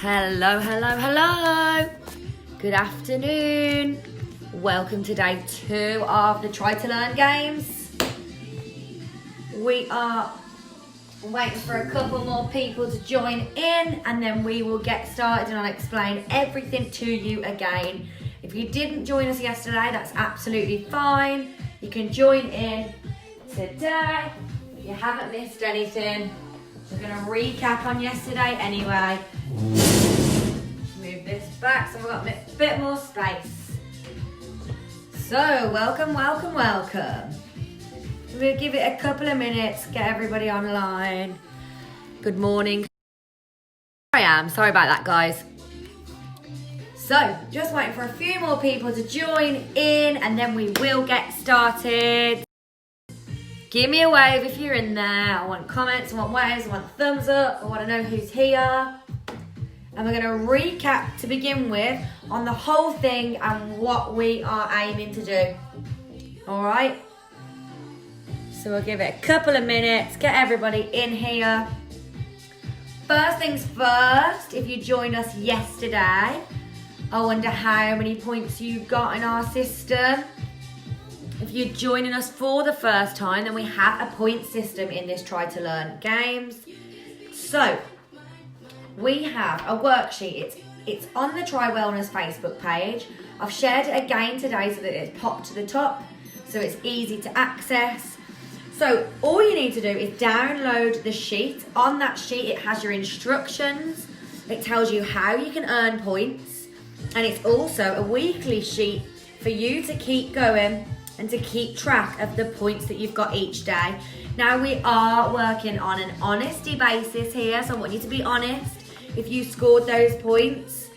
Hello, hello, hello. Good afternoon. Welcome to day 2 of the Try to Learn games. We are waiting for a couple more people to join in and then we will get started and I'll explain everything to you again. If you didn't join us yesterday, that's absolutely fine. You can join in today. You haven't missed anything. We're going to recap on yesterday anyway. Move this back so we've got a bit more space. So, welcome. We'll give it a couple of minutes, get everybody online. Good morning. Sorry about that, guys. So, just waiting for a few more people to join in and then we will get started. Give me a wave if you're in there. I want comments, I want waves, I want thumbs up, I want to know who's here. And we're going to recap to begin with on the whole thing and what we are aiming to do. Alright? So we'll give it a couple of minutes, get everybody in here. First things first, if you joined us yesterday, I wonder how many points you got in our system. If you're joining us for the first time, then we have a point system in this Try to Learn games. So, we have a worksheet. It's on the Try Wellness Facebook page. I've shared it again today so that it's popped to the top, so it's easy to access. So, all you need to do is download the sheet. On that sheet, it has your instructions. It tells you how you can earn points. And it's also a weekly sheet for you to keep going and to keep track of the points that you've got each day. Now we are working on an honesty basis here, so I want you to be honest if you scored those points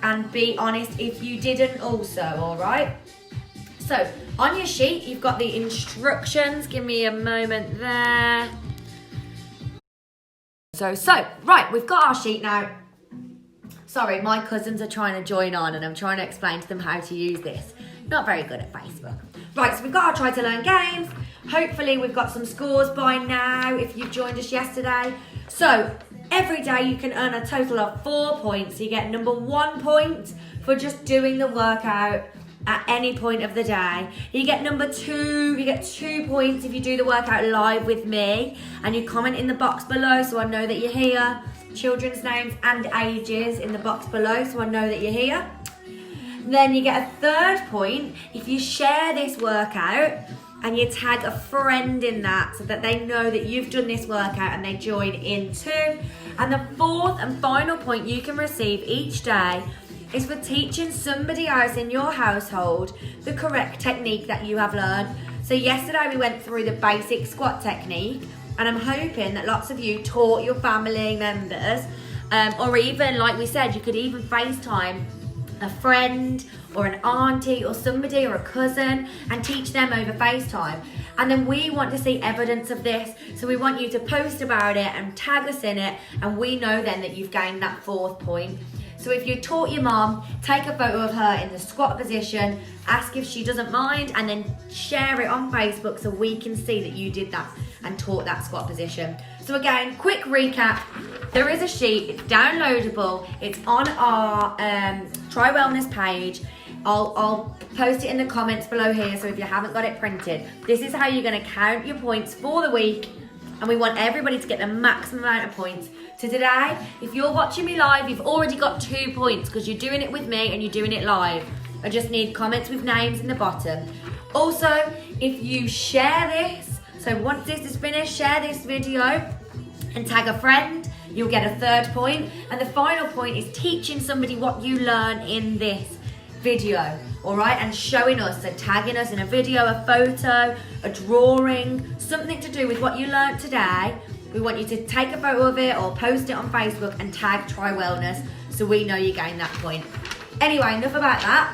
and be honest if you didn't also, alright? So, on your sheet you've got the instructions. Give me a moment there. So, right, we've got our sheet now. Sorry, my cousins are trying to join on and I'm trying to explain to them how to use this. Not very good at Facebook. Right, so we've got our Try to Learn games. Hopefully we've got some scores by now if you've joined us yesterday. So, every day you can earn a total of 4 points. You get number 1 point for just doing the workout at any point of the day. You get number 2, you get 2 points if you do the workout live with me. And you comment in the box below so I know that you're here. Children's names and ages in the box below so I know that you're here. Then you get a 3rd point if you share this workout and you tag a friend in that so that they know that you've done this workout and they join in too. And the 4th and final point you can receive each day is for teaching somebody else in your household the correct technique that you have learned. So yesterday we went through the basic squat technique and I'm hoping that lots of you taught your family members or even, like we said, you could even FaceTime a friend or an auntie or somebody or a cousin and teach them over FaceTime. And then we want to see evidence of this, so we want you to post about it and tag us in it, and we know then that you've gained that 4th point. So if you taught your mom, take a photo of her in the squat position, ask if she doesn't mind, and then share it on Facebook so we can see that you did that and taught that squat position. So again, quick recap. There is a sheet, it's downloadable, it's on our Try Wellness page. I'll post it in the comments below here, so if you haven't got it printed, this is how you're gonna count your points for the week, and we want everybody to get the maximum amount of points. So today, if you're watching me live, you've already got 2 points because you're doing it with me and you're doing it live. I just need comments with names in the bottom. Also, if you share this, so once this is finished, share this video and tag a friend, you'll get a 3rd point. And the final point is teaching somebody what you learn in this video, all right? And showing us, so tagging us in a video, a photo, a drawing, something to do with what you learned today. We want you to take a photo of it or post it on Facebook and tag Try Wellness so we know you gained that point. Anyway, enough about that.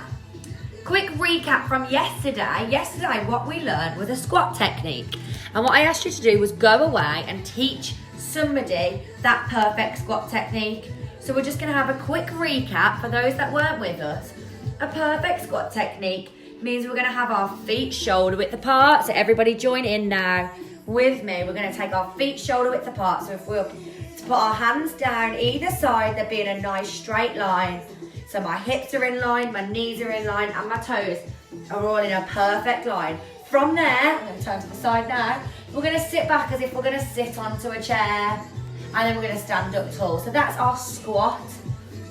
Quick recap from yesterday. Yesterday, what we learned was a squat technique. And what I asked you to do was go away and teach somebody that perfect squat technique. So we're just gonna have a quick recap for those that weren't with us. A perfect squat technique means we're gonna have our feet shoulder width apart. So everybody join in now with me. We're gonna take our feet shoulder width apart. So if we'll to put our hands down either side. They're being a nice straight line. So my hips are in line, my knees are in line, and my toes are all in a perfect line. From there, I'm going to turn to the side now. We're going to sit back as if we're going to sit onto a chair, and then we're going to stand up tall. So that's our squat.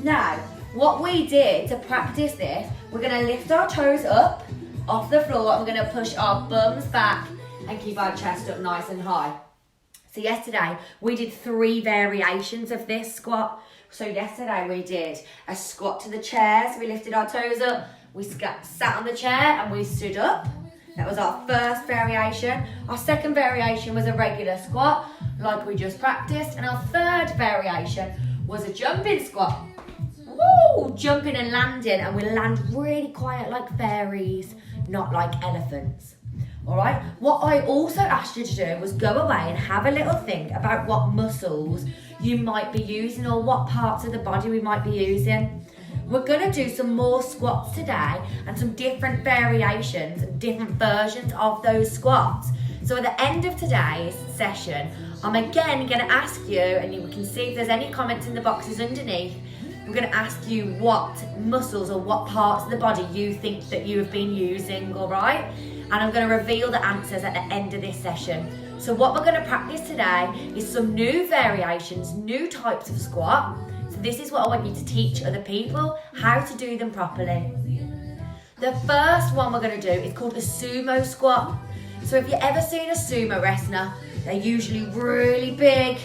Now, what we did to practice this, we're going to lift our toes up off the floor, and we're going to push our bums back and keep our chest up nice and high. So yesterday, we did 3 variations of this squat. So yesterday we did a squat to the chair, so we lifted our toes up, we sat on the chair and we stood up. That was our first variation. Our second variation was a regular squat, like we just practiced. And our third variation was a jumping squat. Woo! Jumping and landing, and we land really quiet like fairies, not like elephants. All right, what I also asked you to do was go away and have a little think about what muscles you might be using or what parts of the body we might be using. We're going to do some more squats today and some different variations and different versions of those squats. So at the end of today's session, I'm again going to ask you, and you can see if there's any comments in the boxes underneath, I'm going to ask you what muscles or what parts of the body you think that you have been using, all right? And I'm going to reveal the answers at the end of this session. So what we're going to practice today is some new variations, new types of squat. So this is what I want you to teach other people, how to do them properly. The first one we're going to do is called a sumo squat. So if you've ever seen a sumo wrestler, they're usually really big,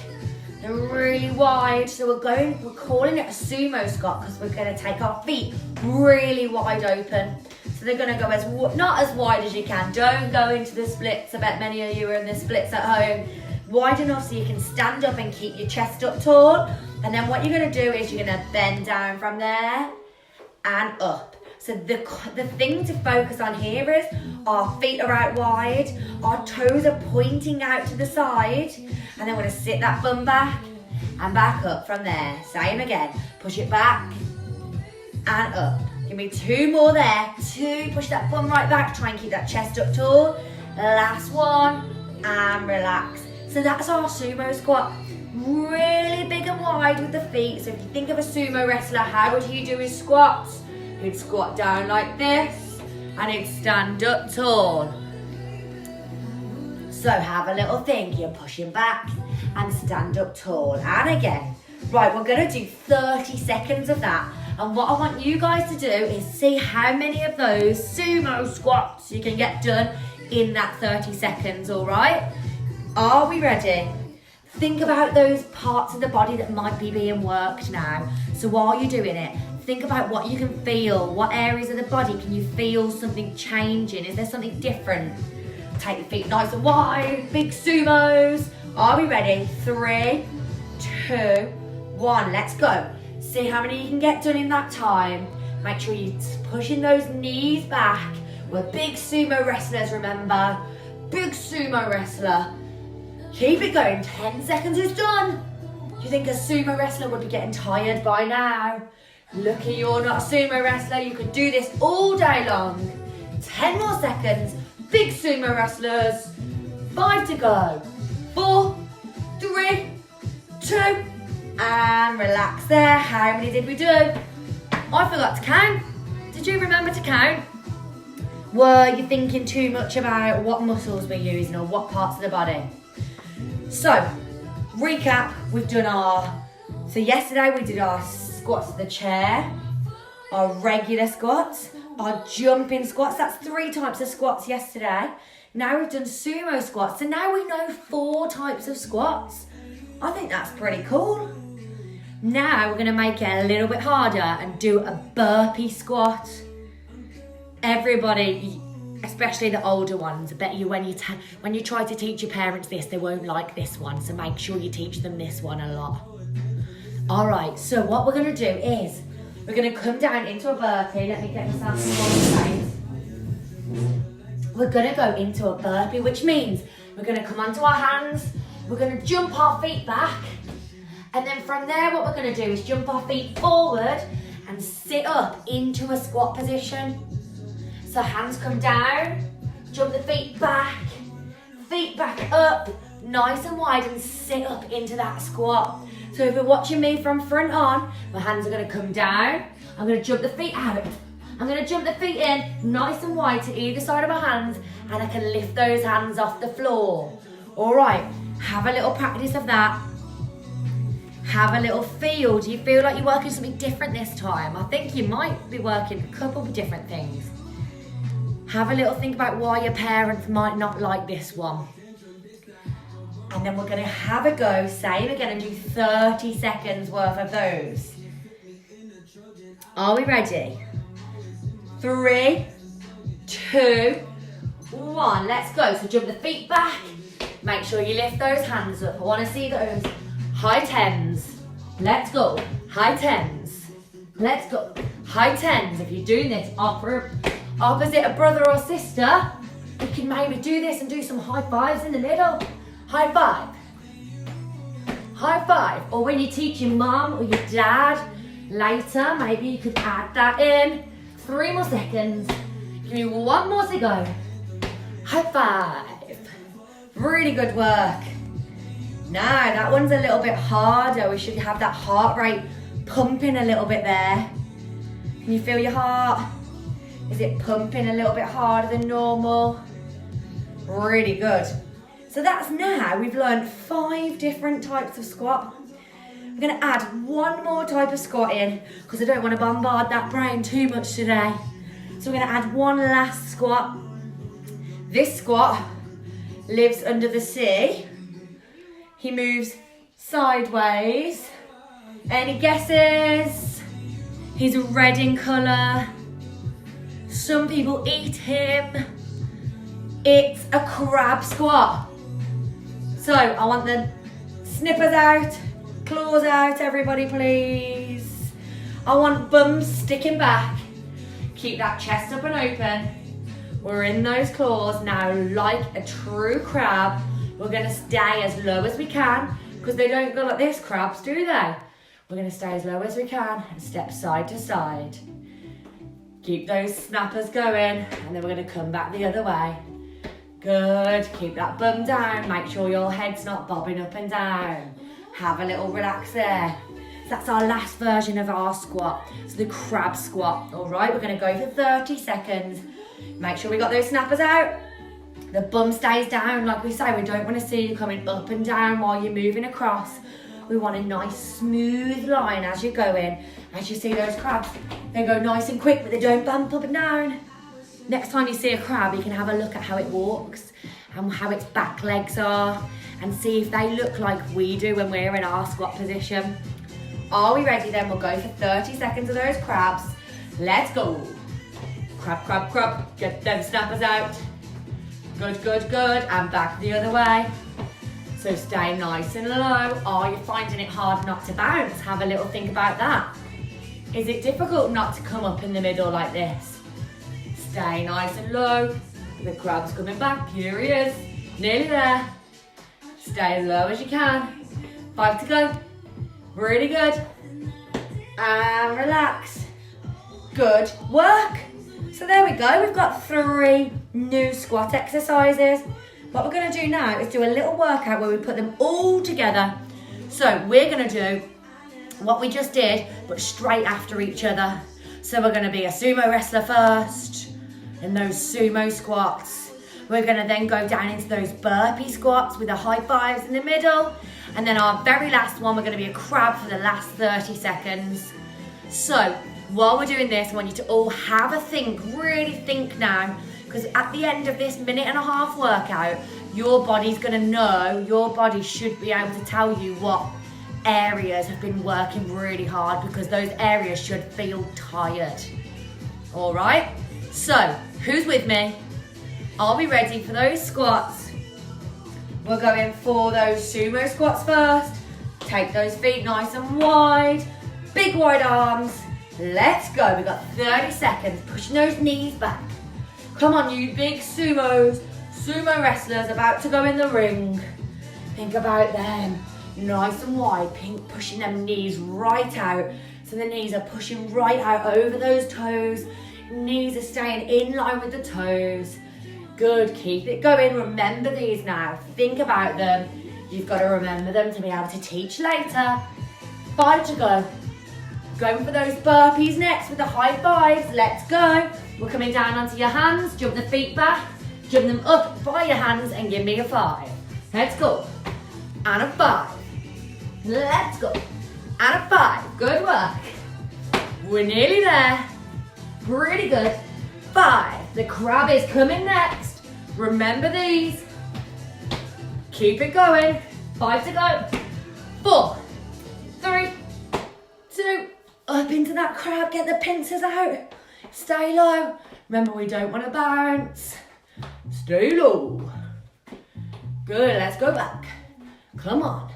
they're really wide. So we're calling it a sumo squat because we're going to take our feet really wide open. So they're going to go not as wide as you can. Don't go into the splits. I bet many of you are in the splits at home. Wide enough so you can stand up and keep your chest up tall. And then what you're going to do is you're going to bend down from there and up. So the thing to focus on here is our feet are out wide, our toes are pointing out to the side, and then we're going to sit that bum back and back up from there. Same again. Push it back and up. Give me 2 more there. 2, push that bum right back. Try and keep that chest up tall. Last one, and relax. So that's our sumo squat. Really big and wide with the feet. So if you think of a sumo wrestler, how would he do his squats? He'd squat down like this, and he'd stand up tall. So have a little think. You're pushing back and stand up tall. And again. Right, we're going to do 30 seconds of that. And what I want you guys to do is see how many of those sumo squats you can get done in that 30 seconds, all right? Are we ready? Think about those parts of the body that might be being worked now. So while you're doing it, think about what you can feel. What areas of the body can you feel something changing? Is there something different? Take your feet nice and wide, big sumos. Are we ready? 3, 2, 1, let's go. See how many you can get done in that time. Make sure you're pushing those knees back. We're big sumo wrestlers, remember? Big sumo wrestler. Keep it going, 10 seconds is done. Do you think a sumo wrestler would be getting tired by now? Lucky you're not a sumo wrestler, you could do this all day long. 10 more seconds, big sumo wrestlers. 5 to go. 4, 3, 2, and relax there. How many did we do? I forgot to count. Did you remember to count? Were you thinking too much about what muscles we're using or what parts of the body? So, recap, we've done so yesterday we did our squats to the chair, our regular squats, our jumping squats. That's 3 types of squats yesterday. Now we've done sumo squats, so now we know 4 types of squats. I think that's pretty cool. Now we're going to make it a little bit harder and do a burpee squat. Everybody, especially the older ones, I bet you when you try to teach your parents this, they won't like this one, so make sure you teach them this one a lot. All right, so what we're going to do is we're going to come down into a burpee. Let me get myself some space. We're going to go into a burpee, which means we're going to come onto our hands, we're going to jump our feet back, and then from there what we're going to do is jump our feet forward and sit up into a squat position. So hands come down, jump the feet back up, nice and wide, and sit up into that squat. So if you're watching me from front on, my hands are gonna come down. I'm gonna jump the feet out. I'm gonna jump the feet in, nice and wide to either side of my hands, and I can lift those hands off the floor. All right, have a little practice of that. Have a little feel. Do you feel like you're working something different this time? I think you might be working a couple of different things. Have a little think about why your parents might not like this one. And then we're gonna have a go, same again, and do 30 seconds worth of those. Are we ready? 3, 2, 1, let's go. So jump the feet back. Make sure you lift those hands up. I wanna see those high 10s. Let's go. High 10s. Let's go. High 10s. If you're doing this opposite a brother or sister, you can maybe do this and do some high fives in the middle. High five. High five. Or when you teach your mum or your dad later, maybe you could add that in. 3 more seconds. Give me 1 more to go. High five. Really good work. Now that one's a little bit harder. We should have that heart rate pumping a little bit there. Can you feel your heart? Is it pumping a little bit harder than normal? Really good. So that's now, we've learned 5 different types of squat. We're gonna add 1 more type of squat in because I don't want to bombard that brain too much today. So we're gonna add 1 last squat. This squat lives under the sea. He moves sideways. Any guesses? He's red in colour. Some people eat him. It's a crab squat. So I want the snippers out, claws out, everybody please. I want bums sticking back. Keep that chest up and open. We're in those claws now like a true crab. We're gonna stay as low as we can because they don't go like this, crabs, do they? We're gonna stay as low as we can and step side to side. Keep those snappers going and then we're gonna come back the other way. Good, keep that bum down. Make sure your head's not bobbing up and down. Have a little relax there. So that's our last version of our squat. So the crab squat. All right, we're gonna go for 30 seconds. Make sure we got those snappers out. The bum stays down, like we say, we don't want to see you coming up and down while you're moving across. We want a nice smooth line as you're going. As you see those crabs, they go nice and quick, but they don't bump up and down. Next time you see a crab, you can have a look at how it walks and how its back legs are and see if they look like we do when we're in our squat position. Are we ready then? We'll go for 30 seconds of those crabs. Let's go. Crab, crab, crab. Get them snappers out. Good, good, good. And back the other way. So stay nice and low. Are you finding it hard not to bounce? Have a little think about that. Is it difficult not to come up in the middle like this? Stay nice and low. The crab's coming back. Here he is. Nearly there. Stay as low as you can. 5 to go. Really good. And relax. Good work. So there we go. We've got 3 new squat exercises. What we're going to do now is do a little workout where we put them all together. So we're going to do what we just did, but straight after each other. So we're going to be a sumo wrestler first, in those sumo squats. We're going to then go down into those burpee squats with the high fives in the middle. And then our very last one, we're going to be a crab for the last 30 seconds. So while we're doing this, I want you to all have a think, really think now, because at the end of this 1.5-minute workout, your body's going to know, your body should be able to tell you what areas have been working really hard, because those areas should feel tired. All right? So, who's with me? Are we ready for those squats? We're going for those sumo squats first. Take those feet nice and wide. Big wide arms. Let's go. We've got 30 seconds. Pushing those knees back. Come on, you big sumo wrestlers about to go in the ring. Think about them. Nice and wide. Pushing them knees right out. So the knees are pushing right out over those toes. Knees are staying in line with the toes. Good, keep it going. Remember these now. Think about them. You've got to remember them to be able to teach later. 5 to go. Going for those burpees next with the high fives. Let's go. We're coming down onto your hands. Jump the feet back. Jump them up by your hands and give me a 5. Let's go. And a 5. Let's go. And a 5. Good work. We're nearly there. Pretty good. 5. The crab is coming next. Remember these. Keep it going. 5 to go. 4, 3, 2. Up into that crab. Get the pincers out. Stay low. Remember, we don't want to bounce. Stay low. Good. Let's go back. Come on.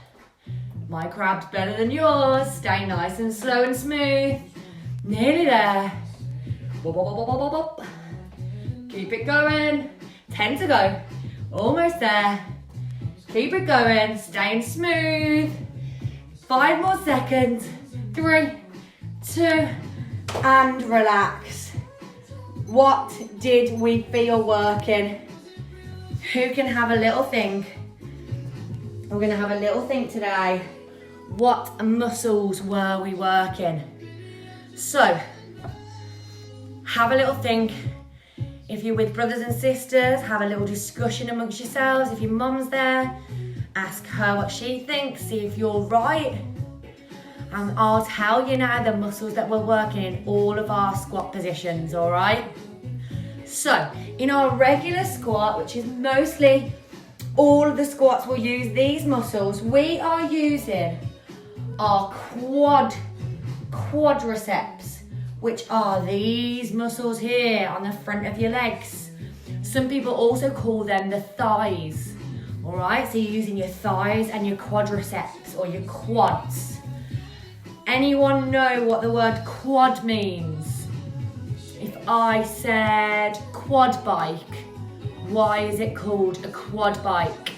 My crab's better than yours. Stay nice and slow and smooth. Nearly there. Keep it going. 10 to go. Almost there. Keep it going. Staying smooth. 5 more seconds. 3, 2, and relax. What did we feel working? Who can have a little think? We're going to have a little think today. What muscles were we working? So, have a little think. If you're with brothers and sisters, have a little discussion amongst yourselves. If your mum's there, ask her what she thinks, see if you're right. And I'll tell you now the muscles that we're working in all of our squat positions, all right? So, in our regular squat, which is mostly all of the squats will use these muscles, we are using our quadriceps, which are these muscles here on the front of your legs. Some people also call them the thighs, all right? So you're using your thighs and your quadriceps or your quads. Anyone know what the word quad means? If I said quad bike, why is it called a quad bike?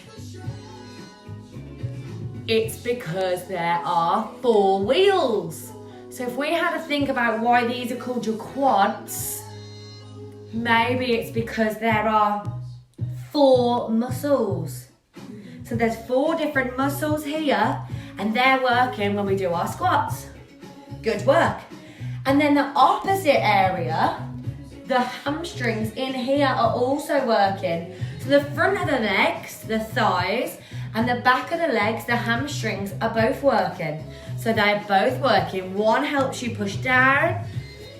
It's because there are 4 wheels. So if we had to think about why these are called your quads, maybe it's because there are 4 muscles. So there's 4 different muscles here and they're working when we do our squats. Good work. And then the opposite area, the hamstrings in here are also working. So the front of the legs, the thighs, and the back of the legs, the hamstrings are both working. So they're both working. One helps you push down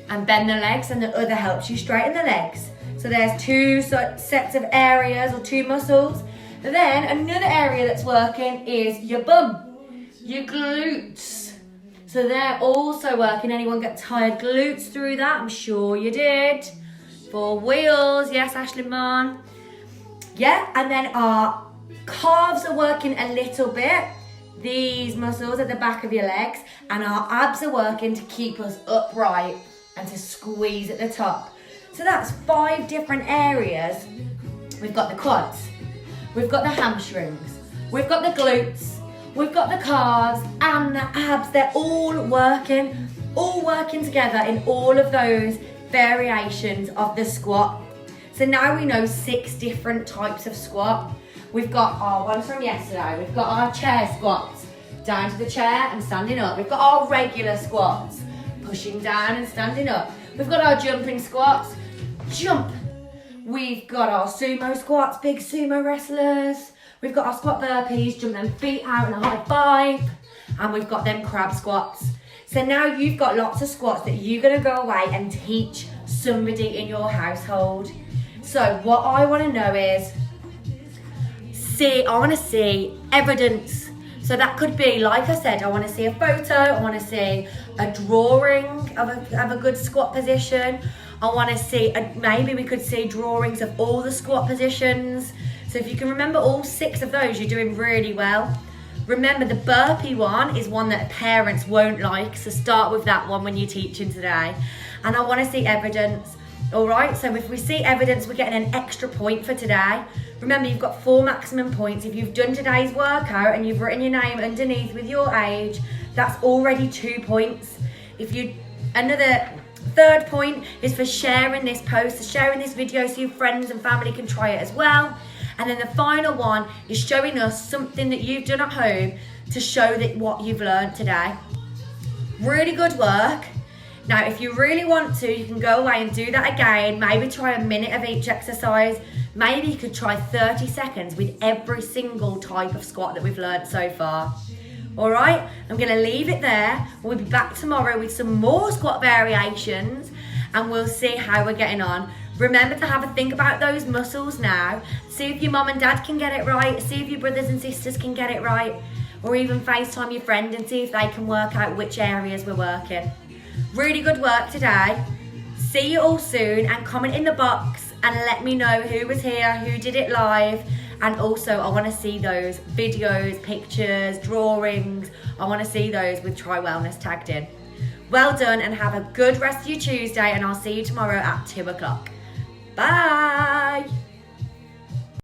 and bend the legs and the other helps you straighten the legs. So there's 2 sets of areas or 2 muscles. Then another area that's working is your bum, your glutes. So they're also working. Anyone get tired glutes through that? I'm sure you did. 4 wheels, yes, Ashley Mann. Yeah, and then our calves are working a little bit. These muscles at the back of your legs, and our abs are working to keep us upright and to squeeze at the top. So that's 5 different areas. We've got the quads, we've got the hamstrings, we've got the glutes, we've got the calves and the abs. They're all working together in all of those variations of the squat. So now we know 6 different types of squat. We've got our ones from yesterday. We've got our chair squats, down to the chair and standing up. We've got our regular squats, pushing down and standing up. We've got our jumping squats, jump. We've got our sumo squats, big sumo wrestlers. We've got our squat burpees, jump them feet out in a high 5. And we've got them crab squats. So now you've got lots of squats that you're gonna go away and teach somebody in your household. So what I wanna know is, I want to see evidence. So that could be, like I said, I want to see a photo, I want to see a drawing of a good squat position. I want to see, maybe we could see drawings of all the squat positions. So if you can remember all 6 of those, you're doing really well. Remember, the burpee one is one that parents won't like, so start with that one when you're teaching today. And I want to see evidence. All right, so if we see evidence, we're getting an extra point for today. Remember, you've got 4 maximum points. If you've done today's workout and you've written your name underneath with your age, that's already 2 points. Another 3rd point is for sharing this post, sharing this video so your friends and family can try it as well. And then the final one is showing us something that you've done at home to show that what you've learned today. Really good work. Now, if you really want to, you can go away and do that again. Maybe try a minute of each exercise. Maybe you could try 30 seconds with every single type of squat that we've learned so far. All right, I'm gonna leave it there. We'll be back tomorrow with some more squat variations and we'll see how we're getting on. Remember to have a think about those muscles now. See if your mum and dad can get it right. See if your brothers and sisters can get it right. Or even FaceTime your friend and see if they can work out which areas we're working. Really good work today. See you all soon and comment in the box and let me know who was here, who did it live. And also I want to see those videos, pictures, drawings. I want to see those with Try Wellness tagged in. Well done and have a good rest of your Tuesday and I'll see you tomorrow at 2 o'clock. Bye.